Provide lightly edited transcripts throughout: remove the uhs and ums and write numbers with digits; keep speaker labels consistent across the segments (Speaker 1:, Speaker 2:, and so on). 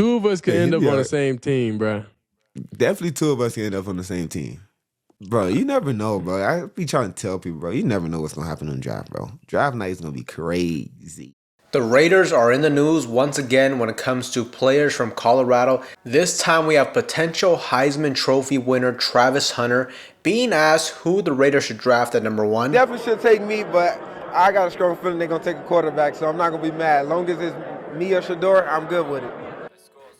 Speaker 1: Two of us could
Speaker 2: Yeah,
Speaker 1: end
Speaker 2: he'd
Speaker 1: up
Speaker 2: be
Speaker 1: on the
Speaker 2: alright.
Speaker 1: same team, bro.
Speaker 2: Definitely two of us can end up on the same team. Bro, you never know, bro. I be trying to tell people, bro, you never know what's going to happen on draft, bro. Draft night is going to be crazy.
Speaker 3: The Raiders are in the news once again when it comes to players from Colorado. This time we have potential Heisman Trophy winner Travis Hunter being asked who the Raiders should draft at number 1.
Speaker 4: Definitely should take me, but I got a strong feeling they're going to take a quarterback, so I'm not going to be mad. As long as it's me or Shedeur, I'm good with it.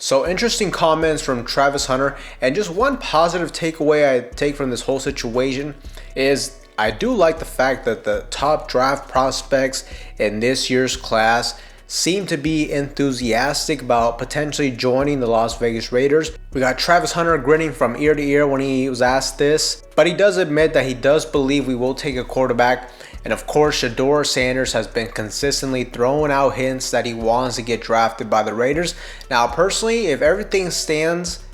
Speaker 3: So interesting comments from Travis Hunter, and just one positive takeaway I take from this whole situation is I do like the fact that the top draft prospects in this year's class seem to be enthusiastic about potentially joining the Las Vegas Raiders. We got Travis Hunter grinning from ear to ear when he was asked this, but he does admit that he does believe we will take a quarterback. And of course, Shedeur Sanders has been consistently throwing out hints that he wants to get drafted by the Raiders. Now, personally, if everything stands,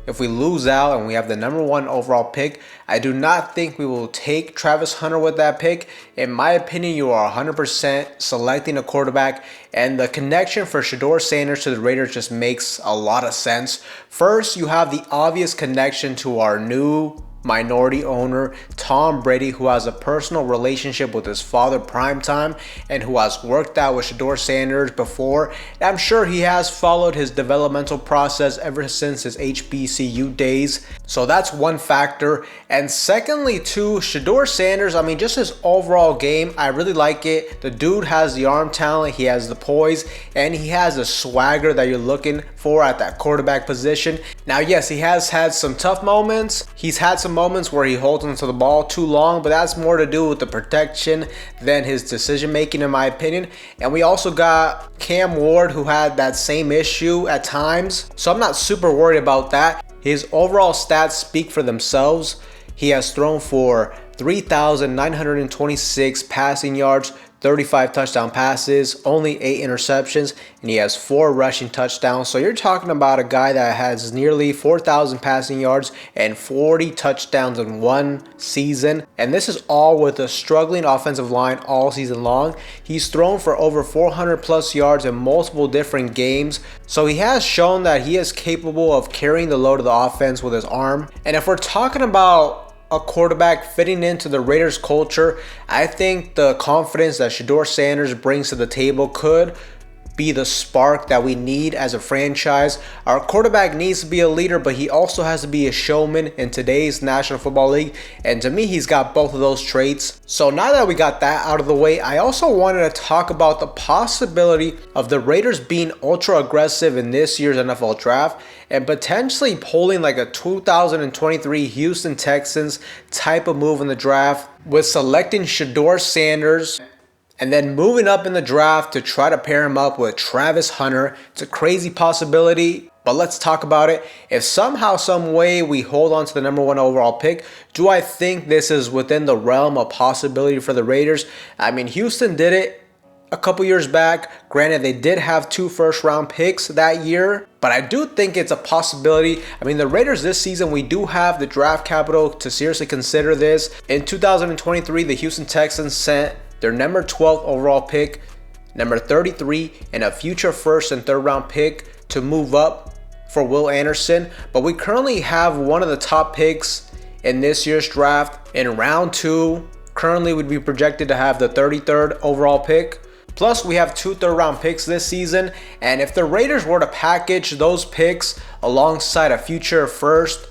Speaker 3: if we lose out and we have the number 1 overall pick, I do not think we will take Travis Hunter with that pick. In my opinion, you are 100% selecting a quarterback, and the connection for Shedeur Sanders to the Raiders just makes a lot of sense. First, you have the obvious connection to our new minority owner, Tom Brady, who has a personal relationship with his father Primetime and who has worked out with Shedeur Sanders before. And I'm sure he has followed his developmental process ever since his HBCU days. So that's one factor. And secondly, too, Shedeur Sanders, I mean, just his overall game, I really like it. The dude has the arm talent, he has the poise, and he has the swagger that you're looking for at that quarterback position. Now, yes, he has had some tough moments. He's had some moments where he holds onto the ball too long, but that's more to do with the protection than his decision making, in my opinion. And we also got Cam Ward, who had that same issue at times, so I'm not super worried about that. His overall stats speak for themselves. He has thrown for 3,926 passing yards, 35 touchdown passes, only 8 interceptions, and he has 4 rushing touchdowns. So you're talking about a guy that has nearly 4,000 passing yards and 40 touchdowns in one season. And this is all with a struggling offensive line all season long. He's thrown for over 400 plus yards in multiple different games. So he has shown that he is capable of carrying the load of the offense with his arm. And if we're talking about a quarterback fitting into the Raiders culture, I think the confidence that Shedeur Sanders brings to the table could be the spark that we need as a franchise. Our quarterback needs to be a leader, but he also has to be a showman in today's National Football League. And to me, he's got both of those traits. So now that we got that out of the way, I also wanted to talk about the possibility of the Raiders being ultra aggressive in this year's NFL draft and potentially pulling like a 2023 Houston Texans type of move in the draft with selecting Shedeur Sanders and then moving up in the draft to try to pair him up with Travis Hunter. It's a crazy possibility, but let's talk about it. If somehow, some way we hold on to the number 1 overall pick, do I think this is within the realm of possibility for the Raiders? I mean, Houston did it a couple years back. Granted, they did have 2 first-round picks that year, but I do think it's a possibility. I mean, the Raiders this season, we do have the draft capital to seriously consider this. In 2023, the Houston Texans sent their number 12 overall pick, number 33, and a future first and third round pick to move up for Will Anderson. But we currently have one of the top picks in this year's draft in round 2. Currently, we'd be projected to have the 33rd overall pick. Plus, we have 2 third-round picks this season. And if the Raiders were to package those picks alongside a future first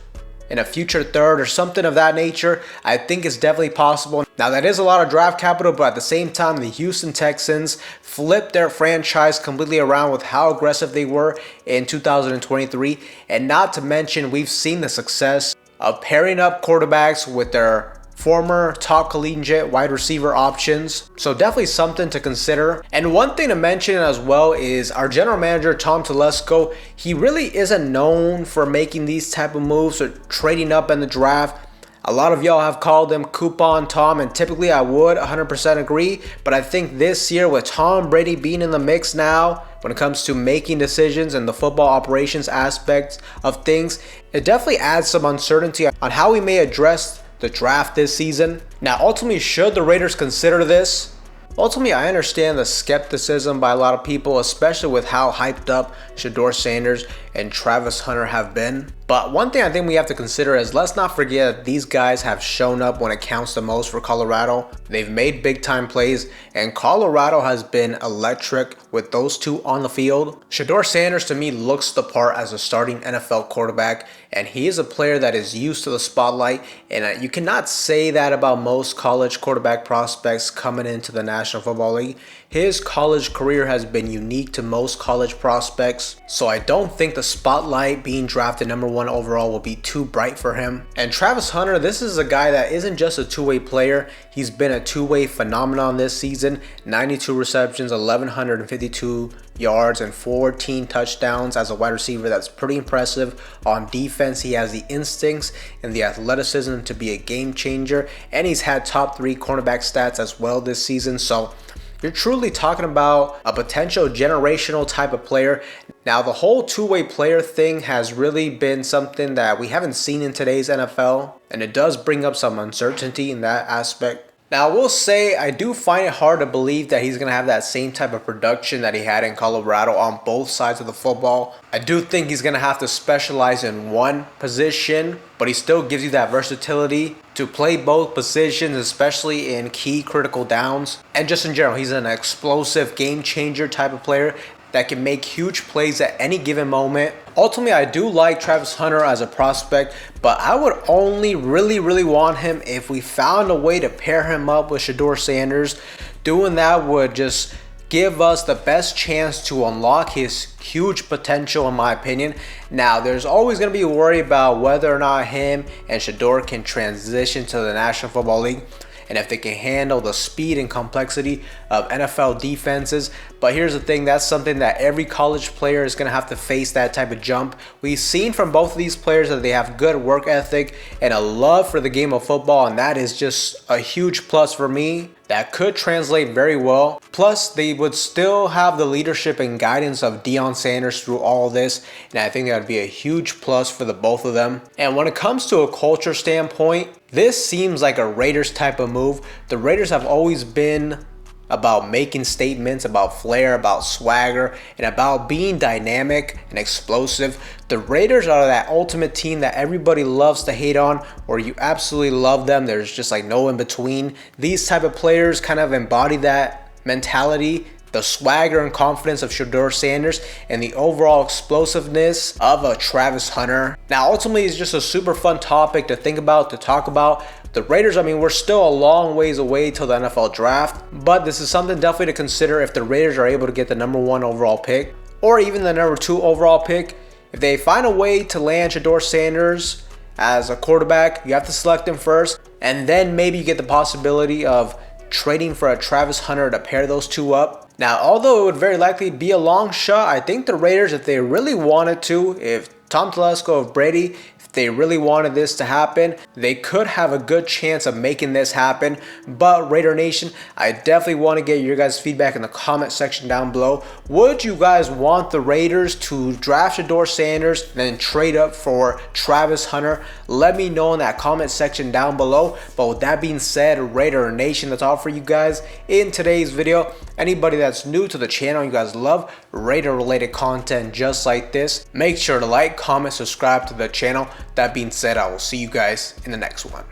Speaker 3: and a future third or something of that nature, I think it's definitely possible. Now, that is a lot of draft capital, but at the same time, the Houston Texans flipped their franchise completely around with how aggressive they were in 2023. And not to mention, we've seen the success of pairing up quarterbacks with their former top collegiate wide receiver options. So definitely something to consider. And one thing to mention as well is our general manager, Tom Telesco. He really isn't known for making these type of moves or trading up in the draft. A lot of y'all have called him Coupon Tom, and typically I would 100% agree. But I think this year with Tom Brady being in the mix now, when it comes to making decisions and the football operations aspects of things, it definitely adds some uncertainty on how we may address the draft this season. Now, ultimately, should the Raiders consider this? Ultimately, I understand the skepticism by a lot of people, especially with how hyped up Shedeur Sanders and Travis Hunter have been. But one thing I think we have to consider is, let's not forget that these guys have shown up when it counts the most for Colorado. They've made big time plays, and Colorado has been electric with those two on the field. Shedeur Sanders to me looks the part as a starting NFL quarterback, and he is a player that is used to the spotlight, and you cannot say that about most college quarterback prospects coming into the National Football League. His college career has been unique to most college prospects, so I don't think the spotlight being drafted #1 overall will be too bright for him. And Travis Hunter, this is a guy that isn't just a two-way player. He's been a two-way phenomenon this season. 92 receptions, 1,152 yards, and 14 touchdowns as a wide receiver. That's pretty impressive. On defense, he has the instincts and the athleticism to be a game changer, and he's had top 3 cornerback stats as well this season. So you're truly talking about a potential generational type of player. Now, the whole two-way player thing has really been something that we haven't seen in today's NFL, and it does bring up some uncertainty in that aspect. Now, I will say I do find it hard to believe that he's going to have that same type of production that he had in Colorado on both sides of the football. I do think he's going to have to specialize in one position, but he still gives you that versatility to play both positions, especially in key critical downs. And just in general, he's an explosive game changer type of player that can make huge plays at any given moment. Ultimately, I do like Travis Hunter as a prospect, but I would only really want him if we found a way to pair him up with Shedeur Sanders. Doing that would just give us the best chance to unlock his huge potential, in my opinion. Now, there's always going to be a worry about whether or not him and Shedeur can transition to the National Football League, and if they can handle the speed and complexity of NFL defenses. But here's the thing, that's something that every college player is going to have to face, that type of jump. We've seen from both of these players that they have good work ethic and a love for the game of football, and that is just a huge plus for me. That could translate very well. Plus, they would still have the leadership and guidance of Deion Sanders through all of this, and I think that would be a huge plus for the both of them. And when it comes to a culture standpoint, this seems like a Raiders type of move. The Raiders have always been about making statements, about flair, about swagger, and about being dynamic and explosive. The Raiders are that ultimate team that everybody loves to hate on, or you absolutely love them. There's just like no in between. These type of players kind of embody that mentality, the swagger and confidence of Shedeur Sanders, and the overall explosiveness of a Travis Hunter. Now, ultimately, it's just a super fun topic to think about, to talk about. The Raiders, I mean, we're still a long ways away till the NFL draft, but this is something definitely to consider if the Raiders are able to get the #1 overall pick, or even the #2 overall pick. If they find a way to land Shedeur Sanders as a quarterback, you have to select him first, and then maybe you get the possibility of trading for a Travis Hunter to pair those two up. Now, although it would very likely be a long shot, I think the Raiders, if they really wanted to, if Tom Telesco, if Brady, if they really wanted this to happen, they could have a good chance of making this happen. But Raider Nation, I definitely want to get your guys' feedback in the comment section down below. Would you guys want the Raiders to draft Shedeur Sanders and then trade up for Travis Hunter? Let me know in that comment section down below. But with that being said, Raider Nation, that's all for you guys in today's video. Anybody that's new to the channel, you guys love Raider related content just like this, make sure to like, comment, subscribe to the channel. That being said, I will see you guys in the next one.